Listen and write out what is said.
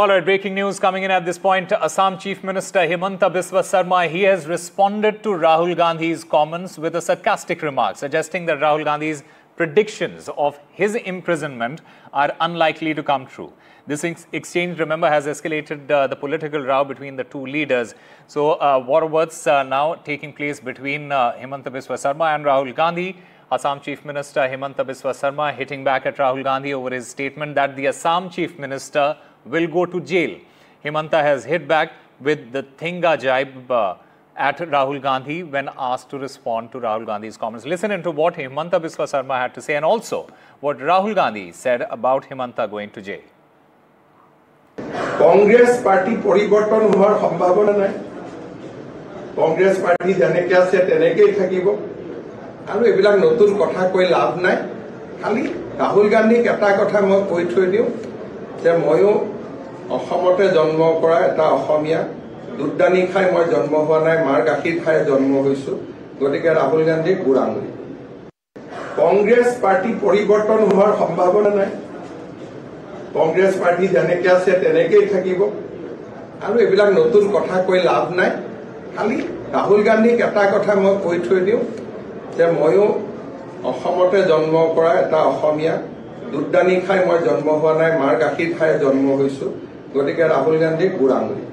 All right, breaking news coming in at this point. Assam Chief Minister Himanta Biswa Sarma, he has responded to Rahul Gandhi's comments with a sarcastic remark, suggesting that Rahul Gandhi's predictions of his imprisonment are unlikely to come true. This exchange, remember, has escalated the political row between the two leaders. So, war words now taking place between Himanta Biswa Sarma and Rahul Gandhi. Assam Chief Minister Himanta Biswa Sarma hitting back at Rahul Gandhi over his statement that the Assam Chief Minister will go to jail. Himanta has hit back with the Thinga jibe at Rahul Gandhi when asked to respond to Rahul Gandhi's comments. Listen into what Himanta Biswa Sarma had to say and also what Rahul Gandhi said about Himanta going to jail. Congress party poriborton hoar sambhavona nai. Congress party janeke ase tenekei thakibo. Aru ebilak notun kotha koi labh nai. Khali Rahul Gandhi eta kotha moi koi thoi diu যে ময়ো অসমতে জন্ম কৰা এটা অসমীয়া দুধদানি খাই মই জন্ম হোৱা নাই মাৰ গাখীৰ খাই জন্ম হৈছো গতিকে ৰাহুল গান্ধী বুঢ়াঙুলি কংগ্ৰেছ পাৰ্টি পৰিৱৰ্তন হোৱাৰ সম্ভাৱনা নাই কংগ্ৰেছ পাৰ্টি যেনেকৈ আছে তেনেকৈ থাকিব আৰু এবিলাক নতুন কথা কৈ লাভ নাই খালি ৰাহুল গান্ধীক এটা কথা মই কৈ থৈ দিওঁ যে ময়ো অসমতে জন্ম কৰা এটা অসমীয়া দুধদানি খাই মই জন্ম হোৱা নাই মাৰ গাখীৰ খাই জন্ম হৈছো গতিকে ৰাহুল গান্ধী বুঢ়াঙুলি